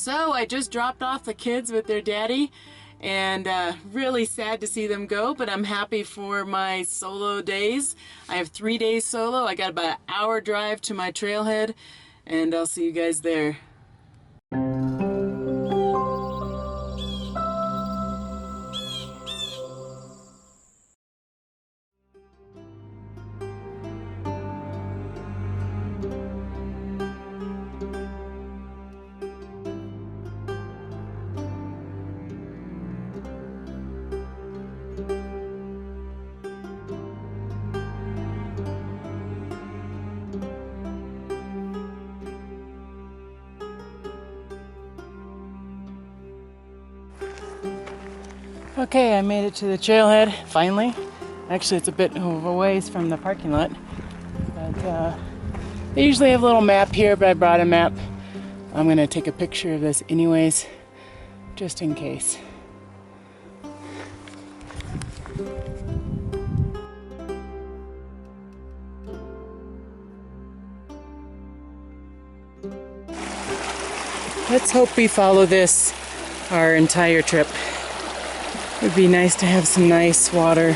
So I just dropped off the kids with their daddy, and really sad to see them go, but I'm happy for my solo days. I have 3 days solo. I got about an hour drive to my trailhead, and I'll see you guys there. Okay, I made it to the trailhead, finally. Actually, it's a bit of a ways from the parking lot. But they usually have a little map here, but I brought a map. I'm gonna take a picture of this anyways, just in case. Let's hope we follow this our entire trip. It would be nice to have some nice water.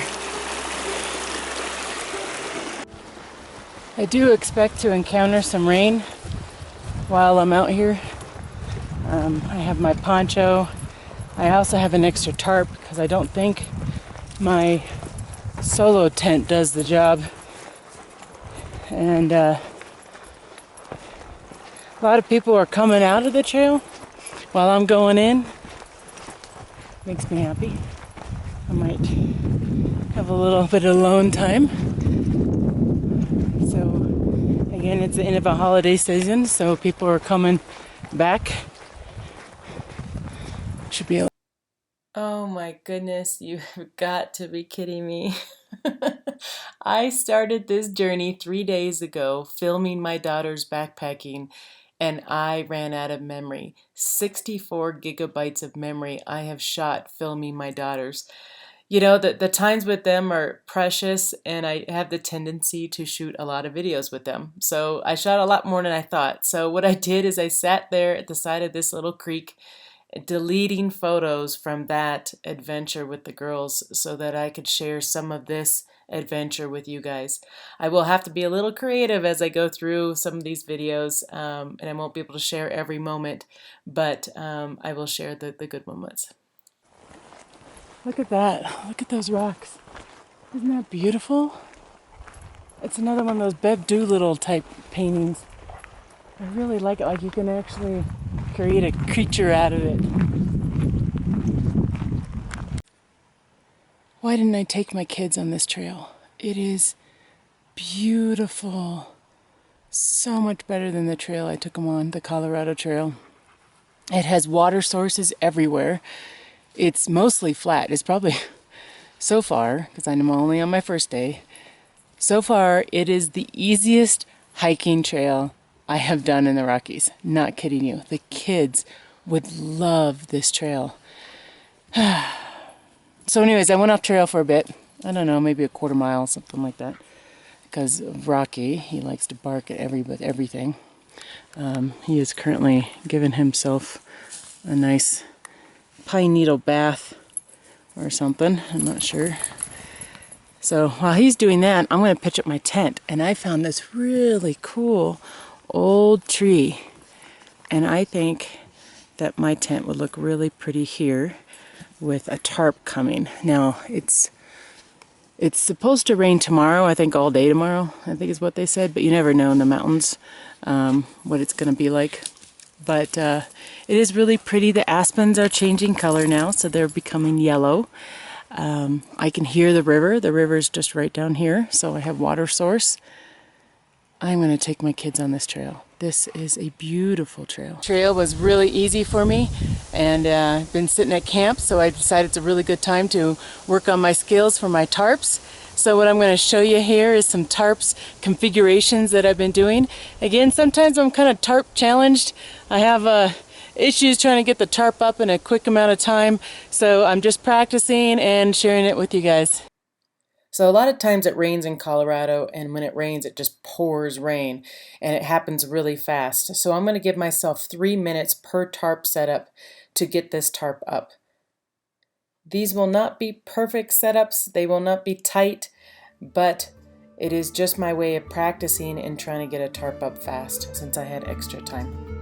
I do expect to encounter some rain while I'm out here. I have my poncho. I also have an extra tarp because I don't think my solo tent does the job. And a lot of people are coming out of the trail while I'm going in. Makes me happy. I might have a little bit of alone time. So again, it's the end of a holiday season, so people are coming back. Should be. Oh my goodness, you've got to be kidding me. I started this journey 3 days ago, filming my daughter's backpacking, and I ran out of memory. 64 gigabytes of memory I have shot filming my daughters. You know, the times with them are precious, and I have the tendency to shoot a lot of videos with them. So I shot a lot more than I thought. So what I did is I sat there at the side of this little creek, deleting photos from that adventure with the girls so that I could share some of this adventure with you guys. I will have to be a little creative as I go through some of these videos, and I won't be able to share every moment, but I will share the good moments. Look at that. Look at those rocks. Isn't that beautiful? It's another one of those Bev Doolittle type paintings. I really like it. Like you can actually create a creature out of it. Why didn't I take my kids on this trail? It is beautiful. So much better than the trail I took them on, the Colorado Trail. It has water sources everywhere. It's mostly flat. It's probably, so far, because I'm only on my first day, so far it is the easiest hiking trail I have done in the Rockies. Not kidding you. The kids would love this trail. So anyways, I went off trail for a bit. I don't know, maybe a quarter mile, something like that. Because of Rocky, he likes to bark at everything. He is currently giving himself a nice pine needle bath or something. I'm not sure. So while he's doing that, I'm going to pitch up my tent. And I found this really cool old tree. And I think that my tent would look really pretty here with a tarp coming. Now, it's supposed to rain tomorrow, I think all day tomorrow, I think is what they said, but you never know in the mountains what it's going to be like. But it is really pretty. The aspens are changing color now, so they're becoming yellow. I can hear the river. The river is just right down here, so I have water source. I'm going to take my kids on this trail. This is a beautiful trail. Trail was really easy for me, and I've been sitting at camp, so I decided it's a really good time to work on my skills for my tarps. So what I'm going to show you here is some tarps configurations that I've been doing. Again, sometimes I'm kind of tarp challenged. I have issues trying to get the tarp up in a quick amount of time, so I'm just practicing and sharing it with you guys. So a lot of times it rains in Colorado, and when it rains, it just pours rain, and it happens really fast. So I'm going to give myself 3 minutes per tarp setup to get this tarp up. These will not be perfect setups, they will not be tight, but it is just my way of practicing and trying to get a tarp up fast since I had extra time.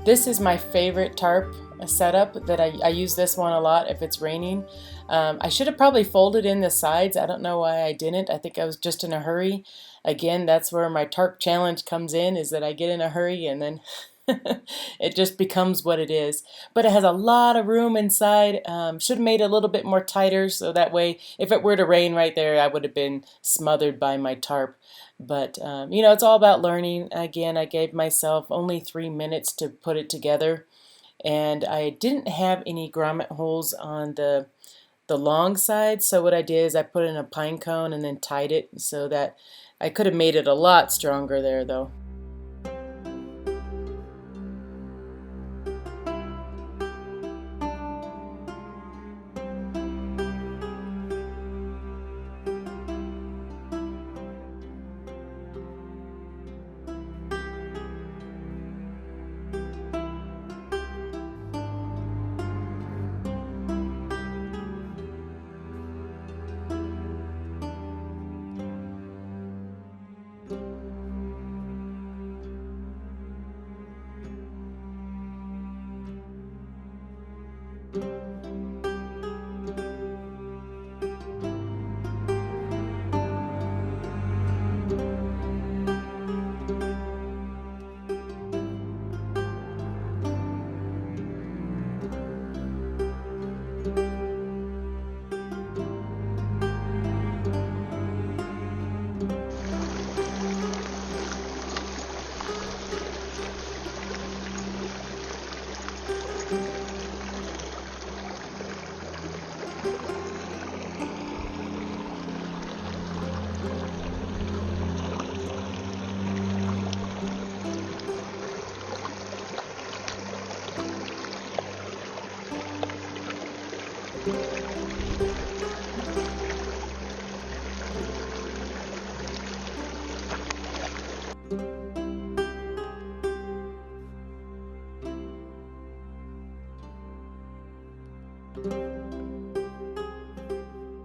This is my favorite tarp setup that I use this one a lot if it's raining. I should have probably folded in the sides. I don't know why I didn't. I think I was just in a hurry. Again, that's where my tarp challenge comes in, is that I get in a hurry and then it just becomes what it is. But it has a lot of room inside. Should have made it a little bit more tighter so that way if it were to rain right there, I would have been smothered by my tarp. But, you know, it's all about learning. Again, I gave myself only 3 minutes to put it together. And I didn't have any grommet holes on the long side. So what I did is I put in a pine cone and then tied it so that I could have made it a lot stronger there though.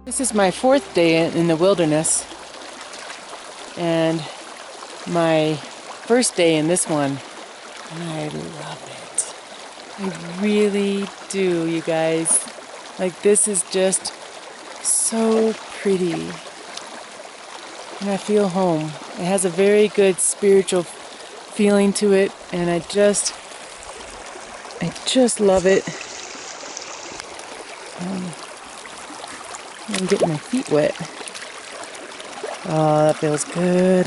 This is my 4th day in the wilderness, and my first day in this one. I love it. I really do, you guys. Like, this is just so pretty. And I feel home. It has a very good spiritual feeling to it, and I just I just love it. I'm getting my feet wet. Oh, that feels good.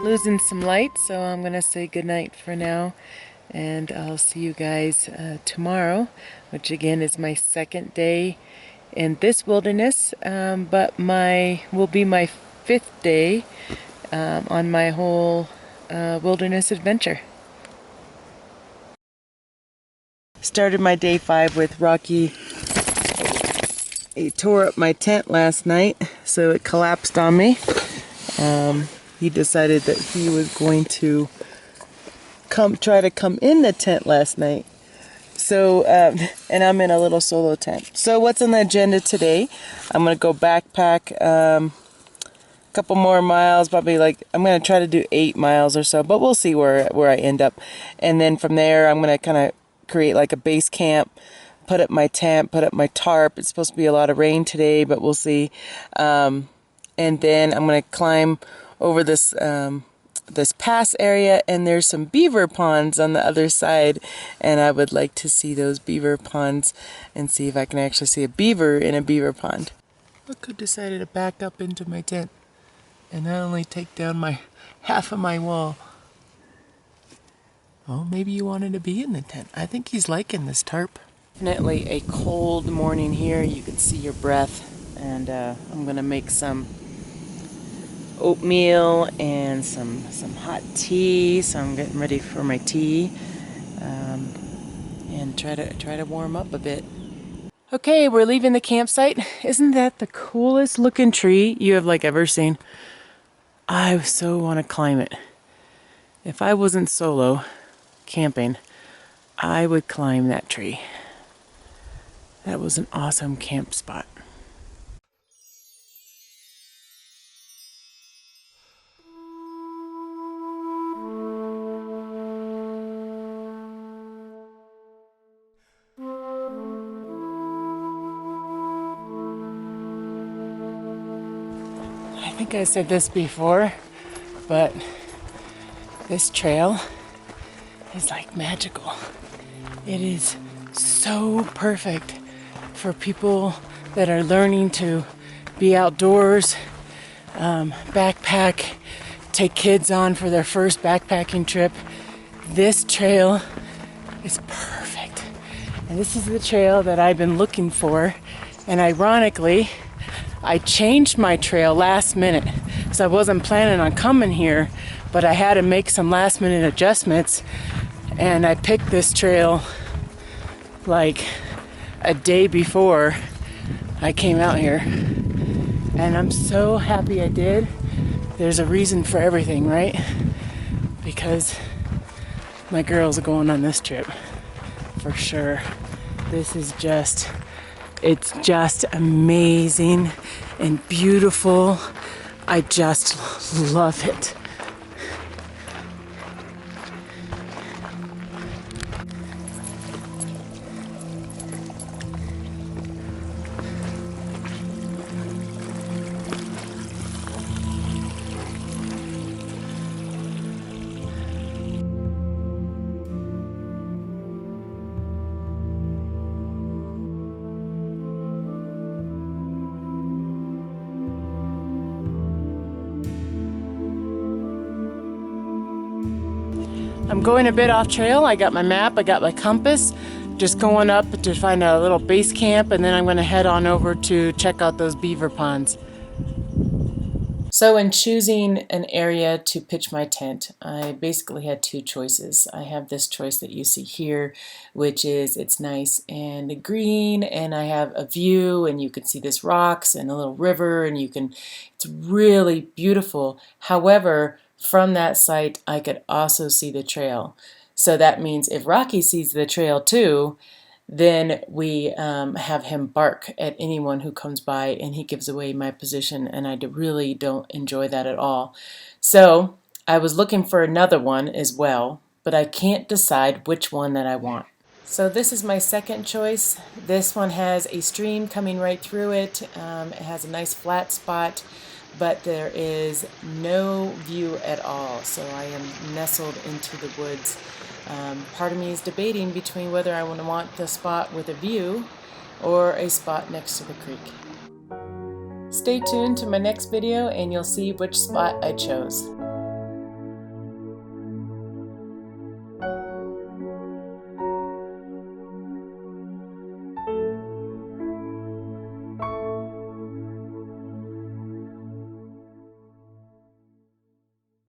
Losing some light, so I'm gonna say goodnight for now, and I'll see you guys tomorrow, which again is my second day in this wilderness, but will be my 5th day on my whole wilderness adventure. Started my day 5 with Rocky. He tore up my tent last night, so it collapsed on me. He decided that he was going to try to come in the tent last night. So, and I'm in a little solo tent. So what's on the agenda today? I'm going to go backpack a couple more miles, probably I'm going to try to do 8 miles or so, but we'll see where I end up. And then from there, I'm going to kind of create like a base camp, put up my tent, put up my tarp. It's supposed to be a lot of rain today, but we'll see. And then I'm going to climb over this this pass area, and there's some beaver ponds on the other side, and I would like to see those beaver ponds and see if I can actually see a beaver in a beaver pond. I could decided to back up into my tent and not only take down my half of my wall. Oh, maybe you wanted to be in the tent. I think he's liking this tarp. Definitely a cold morning here. You can see your breath, and I'm gonna make some oatmeal and some hot tea, so I'm getting ready for my tea, and try to warm up a bit. Okay, we're leaving the campsite. Isn't that the coolest looking tree you have ever seen? I so want to climb it. If I wasn't solo camping, I would climb that tree. That was an awesome camp spot. I think I said this before, but this trail is like magical. It is so perfect for people that are learning to be outdoors, backpack, take kids on for their first backpacking trip. This trail is perfect. And this is the trail that I've been looking for. And ironically, I changed my trail last minute, so I wasn't planning on coming here, but I had to make some last minute adjustments, and I picked this trail like a day before I came out here. And I'm so happy I did. There's a reason for everything, right? Because my girls are going on this trip for sure. This is just, it's just amazing and beautiful. I just love it. I'm going a bit off trail. I got my map, I got my compass, just going up to find a little base camp, and then I'm going to head on over to check out those beaver ponds. So in choosing an area to pitch my tent, I basically had two choices. I have this choice that you see here, which is it's nice and green, and I have a view, and you can see this rocks and a little river, and it's really beautiful. However, from that site, I could also see the trail. So that means if Rocky sees the trail too, then we have him bark at anyone who comes by, and he gives away my position, and I really don't enjoy that at all. So I was looking for another one as well, but I can't decide which one that I want. So this is my second choice. This one has a stream coming right through it. It has a nice flat spot, but there is no view at all. So I am nestled into the woods. Part of me is debating between whether I want the spot with a view or a spot next to the creek. Stay tuned to my next video and you'll see which spot I chose.